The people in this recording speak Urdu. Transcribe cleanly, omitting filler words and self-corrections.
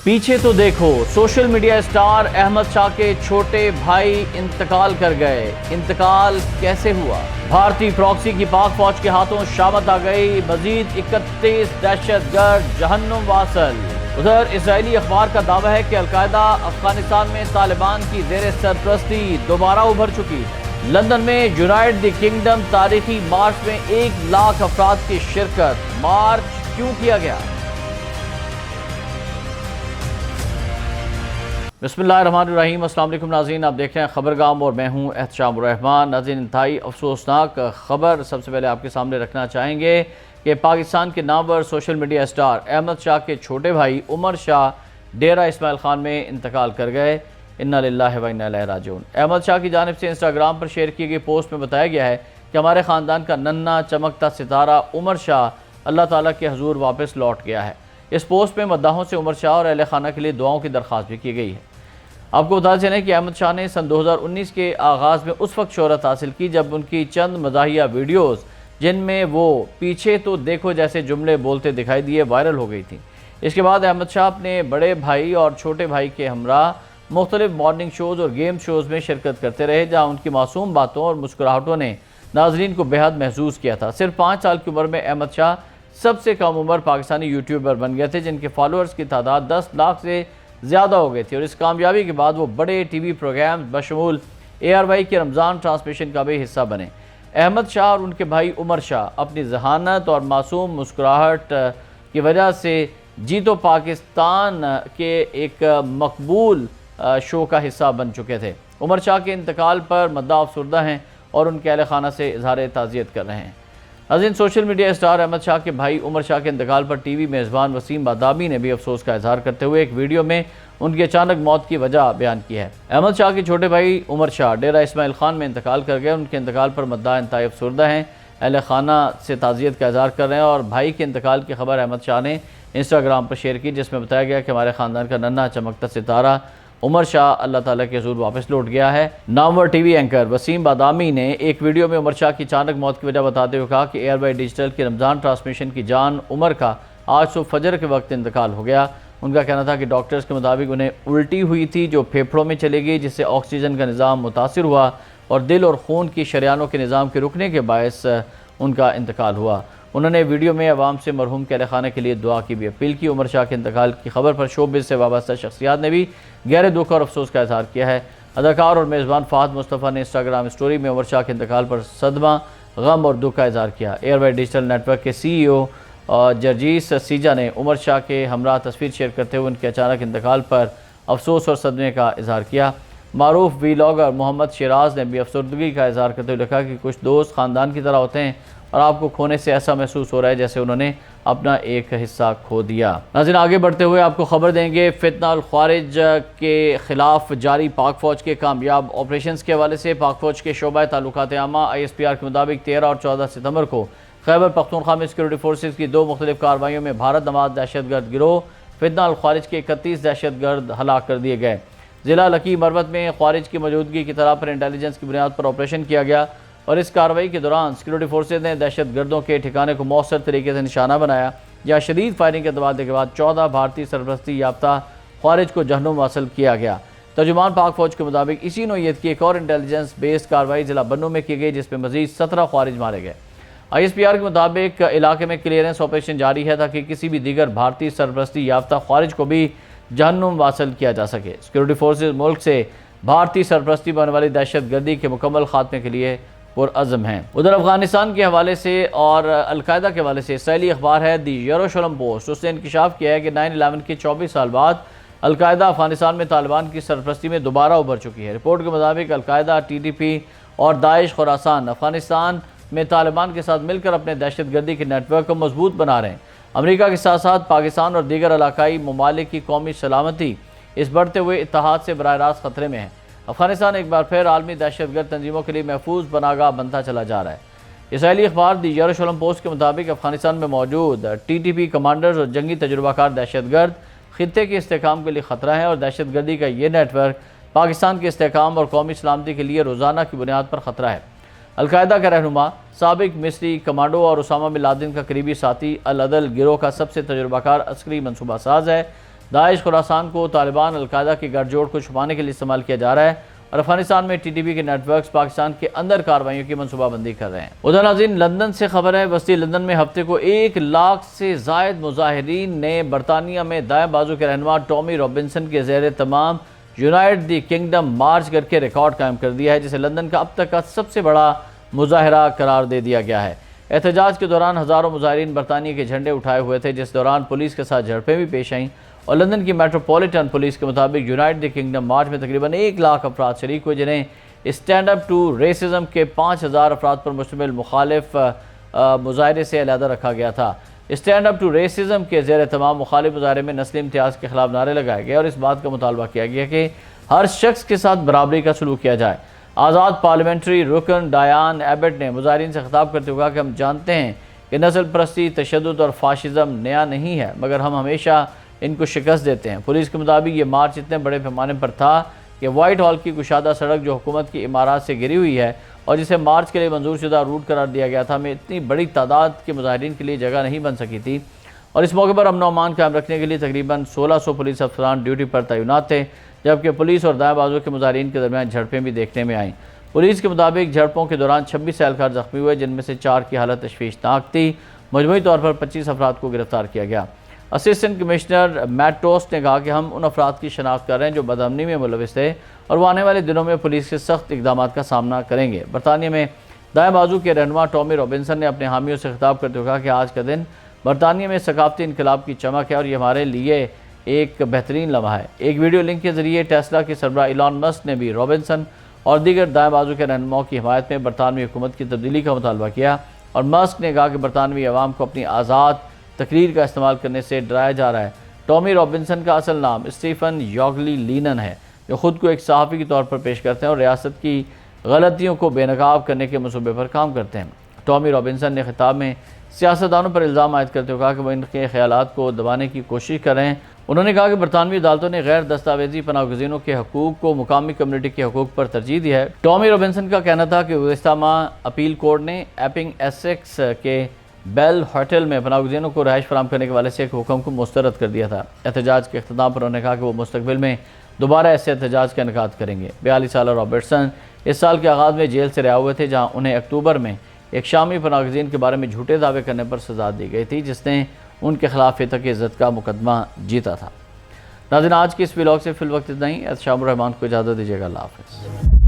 پیچھے تو دیکھو، social media star Ahmad Shah کے چھوٹے بھائی انتقال کر گئے۔ انتقال کیسے ہوا؟ بھارتی پراکسی کی پاک فوج کے ہاتھوں شامت آ گئی، مزید 31 دہشت گرد جہنم واصل۔ ادھر اسرائیلی اخبار کا دعویٰ ہے کہ القاعدہ افغانستان میں طالبان کی زیر سرپرستی دوبارہ ابھر چکی ہے۔ لندن میں یونائٹڈ کنگڈم تاریخی مارچ میں 1 لاکھ افراد کی شرکت۔ مارچ کیوں کیا گیا؟ بسم اللہ الرحمن الرحیم۔ السلام علیکم ناظرین، آپ دیکھ رہے ہیں خبرگام اور میں ہوں احتشام الرحمان۔ ناظرین، انتہائی افسوسناک خبر سب سے پہلے آپ کے سامنے رکھنا چاہیں گے کہ پاکستان کے نامور social media star Ahmad Shah کے چھوٹے بھائی عمر شاہ ڈیرہ اسماعیل خان میں انتقال کر گئے۔ انا للہ و انا الیہ راجعون۔ احمد شاہ کی جانب سے انسٹاگرام پر شیئر کی گئی پوسٹ میں بتایا گیا ہے کہ ہمارے خاندان کا ننھا چمکتا ستارہ عمر شاہ اللہ تعالیٰ کے حضور واپس لوٹ گیا ہے۔ اس پوسٹ میں مداحوں سے عمر شاہ اور اہل خانہ کے لیے دعاؤں کی درخواست بھی کی گئی ہے۔ آپ کو بتا چلیں کہ احمد شاہ نے سن 2019 کے آغاز میں اس وقت شہرت حاصل کی جب ان کی چند مزاحیہ ویڈیوز جن میں وہ پیچھے تو دیکھو جیسے جملے بولتے دکھائی دیے وائرل ہو گئی تھیں۔ اس کے بعد احمد شاہ اپنے بڑے بھائی اور چھوٹے بھائی کے ہمراہ مختلف مارننگ شوز اور گیم شوز میں شرکت کرتے رہے، جہاں ان کی معصوم باتوں اور مسکراہٹوں نے ناظرین کو بے حد محظوظ کیا تھا۔ صرف 5 سال کی عمر میں احمد شاہ سب سے کم عمر پاکستانی یوٹیوبر بن گئے تھے، جن کے فالوورز کی تعداد 10 لاکھ سے زیادہ ہو گئی تھی، اور اس کامیابی کے بعد وہ بڑے ٹی وی پروگرام بشمول ARY کے رمضان ٹرانسمیشن کا بھی حصہ بنے۔ احمد شاہ اور ان کے بھائی عمر شاہ اپنی ذہانت اور معصوم مسکراہٹ کی وجہ سے جیتو پاکستان کے ایک مقبول شو کا حصہ بن چکے تھے۔ عمر شاہ کے انتقال پر مداح افسردہ ہیں اور ان کے اہل خانہ سے اظہار تعزیت کر رہے ہیں۔ ناظرین، social media star Ahmad Shah کے بھائی عمر شاہ کے انتقال پر ٹی وی میزبان وسیم بادامی نے بھی افسوس کا اظہار کرتے ہوئے ایک ویڈیو میں ان کی اچانک موت کی وجہ بیان کی ہے۔ احمد شاہ کے چھوٹے بھائی عمر شاہ ڈیرہ اسماعیل خان میں انتقال کر گئے۔ ان کے انتقال پر مداح انتہائی افسردہ ہیں، اہل خانہ سے تعزیت کا اظہار کر رہے ہیں، اور بھائی کے انتقال کی خبر احمد شاہ نے انسٹاگرام پر شیئر کی، جس میں بتایا گیا کہ ہمارے خاندان کا ننھا چمکتا ستارہ عمر شاہ اللہ تعالیٰ کے حضور واپس لوٹ گیا ہے۔ نامور ٹی وی اینکر وسیم بادامی نے ایک ویڈیو میں عمر شاہ کی اچانک موت کی وجہ بتاتے ہوئے کہا کہ ARY ڈیجیٹل کی رمضان ٹرانسمیشن کی جان عمر کا آج صبح فجر کے وقت انتقال ہو گیا۔ ان کا کہنا تھا کہ ڈاکٹرز کے مطابق انہیں الٹی ہوئی تھی جو پھیپھڑوں میں چلی گئی، جس سے آکسیجن کا نظام متاثر ہوا اور دل اور خون کی شریانوں کے نظام کے رکنے کے باعث ان کا انتقال ہوا۔ انہوں نے ویڈیو میں عوام سے مرحوم کے اہل خانہ کے لیے دعا کی بھی اپیل کی۔ عمر شاہ کے انتقال کی خبر پر شوبز سے وابستہ شخصیات نے بھی گہرے دکھ اور افسوس کا اظہار کیا ہے۔ اداکار اور میزبان فہد مصطفیٰ نے انسٹاگرام اسٹوری میں عمر شاہ کے انتقال پر صدمہ، غم اور دکھ کا اظہار کیا۔ ARY ڈیجیٹل نیٹ ورک کے CEO جرجیس سیجا نے عمر شاہ کے ہمراہ تصویر شیئر کرتے ہوئے ان کے اچانک انتقال پر افسوس اور صدمے کا اظہار کیا۔ معروف ویلاگر محمد شیراز نے بھی افسردگی کا اظہار کرتے ہوئے لکھا کہ کچھ دوست خاندان کی طرح ہوتے ہیں اور آپ کو کھونے سے ایسا محسوس ہو رہا ہے جیسے انہوں نے اپنا ایک حصہ کھو دیا۔ ناظرین، آگے بڑھتے ہوئے آپ کو خبر دیں گے فتنہ الخوارج کے خلاف جاری پاک فوج کے کامیاب آپریشنز کے حوالے سے۔ پاک فوج کے شعبہ تعلقات عامہ ISPR کے مطابق 13 اور 14 ستمبر کو خیبر پختونخوا میں سیکورٹی فورسز کی 2 مختلف کارروائیوں میں بھارت نواز دہشت گرد گروہ فتنہ الخوارج کے 31 دہشت گرد ہلاک کر دیے گئے۔ ضلع لکی مروت میں خوارج کی موجودگی کی اطلاع پر انٹیلیجنس کی بنیاد پر آپریشن کیا گیا، اور اس کارروائی کے دوران سیکورٹی فورسز نے دہشت گردوں کے ٹھکانے کو مؤثر طریقے سے نشانہ بنایا، جہاں شدید فائرنگ کے تبادلے کے بعد 14 بھارتی سرپرستی یافتہ خوارج کو جہنم واصل کیا گیا۔ ترجمان پاک فوج کے مطابق اسی نوعیت کی ایک اور انٹیلیجنس بیسڈ کارروائی ضلع بنوں میں کی گئی، جس میں مزید 17 خوارج مارے گئے۔ ISPR کے مطابق علاقے میں کلیئرنس آپریشن جاری ہے تاکہ کسی بھی دیگر بھارتی سرپرستی یافتہ خوارج کو بھی جہنم واصل کیا جا سکے۔ سیکورٹی فورسز ملک سے بھارتی سرپرستی بننے والی دہشت گردی کے مکمل خاتمے کے لیے پرعزم ہیں۔ ادھر افغانستان کے حوالے سے اور القاعدہ کے حوالے سے اسرائیلی اخبار ہے دی یروشلم پوسٹ، اس نے انکشاف کیا ہے کہ 9/11 کے 24 سال بعد القاعدہ افغانستان میں طالبان کی سرپرستی میں دوبارہ ابھر چکی ہے۔ رپورٹ کے مطابق القاعدہ، TTP اور داعش خراسان افغانستان میں طالبان کے ساتھ مل کر اپنے دہشت گردی کے نیٹ ورک کو مضبوط بنا رہے ہیں۔ امریکہ کے ساتھ ساتھ پاکستان اور دیگر علاقائی ممالک کی قومی سلامتی اس بڑھتے ہوئے اتحاد سے براہ راست خطرے میں ہے۔ افغانستان ایک بار پھر عالمی دہشت گرد تنظیموں کے لیے محفوظ بناگاہ بنتا چلا جا رہا ہے۔ اسرائیلی اخبار دی یروشلم پوسٹ کے مطابق افغانستان میں موجود TTP کمانڈرز اور جنگی تجربہ کار دہشت گرد خطے کے استحکام کے لیے خطرہ ہیں، اور دہشت گردی کا یہ نیٹ ورک پاکستان کے استحکام اور قومی سلامتی کے لیے روزانہ کی بنیاد پر خطرہ ہے۔ القاعدہ کا رہنما، سابق مصری کمانڈو اور اسامہ بن لادن کا قریبی ساتھی العدل گروہ کا سب سے تجربہ کار عسکری منصوبہ ساز ہے۔ داعش خراسان کو طالبان القاعدہ کے گٹھ جوڑ کو چھپانے کے لیے استعمال کیا جا رہا ہے اور افغانستان میں TTP کے نیٹ ورکس پاکستان کے اندر کارروائیوں کی منصوبہ بندی کر رہے ہیں۔ ادھر ناظرین، لندن سے خبر ہے، وسطی لندن میں ہفتے کو 1 لاکھ سے زائد مظاہرین نے برطانیہ میں دائیں بازو کے رہنما ٹامی رابنسن کے زیر تمام یونائٹ دی کنگڈم مارچ کر کے ریکارڈ قائم کر دیا ہے، جسے لندن کا اب تک کا سب سے بڑا مظاہرہ قرار دے دیا گیا ہے۔ احتجاج کے دوران ہزاروں مظاہرین برطانیہ کے جھنڈے اٹھائے ہوئے تھے، جس دوران پولیس کے ساتھ جھڑپیں بھی پیش آئیں، اور لندن کی میٹروپولیٹن پولیس کے مطابق یونائٹ دی کنگڈم مارچ میں تقریباً 1 لاکھ افراد شریک ہوئے، جنہیں اسٹینڈ اپ ٹو ریسزم کے 5000 افراد پر مشتمل مخالف مظاہرے سے علیحدہ رکھا گیا تھا۔ اسٹینڈ اپ ٹو ریسزم کے زیر تمام مخالف مظاہرے میں نسلی امتیاز کے خلاف نعرے لگائے گئے اور اس بات کا مطالبہ کیا گیا کہ ہر شخص کے ساتھ برابری کا سلوک کیا جائے۔ آزاد پارلیمنٹری رکن ڈایان ایبٹ نے مظاہرین سے خطاب کرتے ہوئے کہا کہ ہم جانتے ہیں کہ نسل پرستی، تشدد اور فاشزم نیا نہیں ہے، مگر ہم ہمیشہ ان کو شکست دیتے ہیں۔ پولیس کے مطابق یہ مارچ اتنے بڑے پیمانے پر تھا کہ وائٹ ہال کی کشادہ سڑک جو حکومت کی عمارات سے گری ہوئی ہے اور جسے مارچ کے لیے منظور شدہ روٹ قرار دیا گیا تھا، میں اتنی بڑی تعداد کے مظاہرین کے لیے جگہ نہیں بن سکی تھی، اور اس موقع پر امن و امان قائم رکھنے کے لیے تقریباً 1600 پولیس افسران ڈیوٹی پر تعینات تھے، جبکہ پولیس اور دائیں بازو کے مظاہرین کے درمیان جھڑپیں بھی دیکھنے میں آئیں۔ پولیس کے مطابق جھڑپوں کے دوران 26 اہلکار زخمی ہوئے، جن میں سے 4 کی حالت تشویشناک تھی۔ مجموعی طور پر 25 افراد کو گرفتار کیا گیا۔ اسسٹنٹ کمشنر میٹ ٹوسٹ نے کہا کہ ہم ان افراد کی شناخت کر رہے ہیں جو بدامنی میں ملوث تھے اور وہ آنے والے دنوں میں پولیس کے سخت اقدامات کا سامنا کریں گے۔ برطانیہ میں دائیں بازو کے رہنما ٹامی رابنسن نے اپنے حامیوں سے خطاب کرتے ہوئے کہا کہ آج کا دن برطانیہ میں ثقافتی انقلاب کی چمک ہے اور یہ ہمارے لیے ایک بہترین لمحہ ہے۔ ایک ویڈیو لنک کے ذریعے ٹیسلا کے سربراہ ایلان مسک نے بھی رابنسن اور دیگر دائیں بازو کے رہنماؤں کی حمایت میں برطانوی حکومت کی تبدیلی کا مطالبہ کیا، اور مسک نے کہا کہ برطانوی عوام کو اپنی آزاد تقریر کا استعمال کرنے سے ڈرایا جا رہا ہے۔ ٹامی رابنسن کا اصل نام اسٹیفن یوگلی لینن ہے، جو خود کو ایک صحافی کے طور پر پیش کرتے ہیں اور ریاست کی غلطیوں کو بے نقاب کرنے کے منصوبے پر کام کرتے ہیں۔ ٹامی رابنسن نے خطاب میں سیاستدانوں پر الزام عائد کرتے ہوئے کہا کہ وہ ان کے خیالات کو دبانے کی کوشش کر رہے ہیں۔ انہوں نے کہا کہ برطانوی عدالتوں نے غیر دستاویزی پناہ گزینوں کے حقوق کو مقامی کمیونٹی کے حقوق پر ترجیح دی ہے۔ ٹامی رابنسن کا کہنا تھا کہ گزشتہ ماہ اپیل کورٹ نے ایپنگ ایسیکس کے بیل ہوٹل میں پناہ گزینوں کو رہائش فراہم کرنے کے حوالے سے ایک حکم کو مسترد کر دیا تھا۔ احتجاج کے اختتام پر انہوں نے کہا کہ وہ مستقبل میں دوبارہ ایسے احتجاج کا انعقاد کریں گے۔ 42 سالہ رابرٹسن اس سال کے آغاز میں جیل سے رہا ہوئے تھے، جہاں انہیں اکتوبر میں ایک شامی پناہ گزین کے بارے میں جھوٹے دعوے کرنے پر سزا دی گئی تھی، جس نے ان کے خلاف فتق عزت کا مقدمہ جیتا تھا۔ ناظرین، آج کی اس ولاگ سے فی الوقت اتنا ہی۔ احتشام الرحمان کو اجازت دیجیے گا۔ اللہ حافظ۔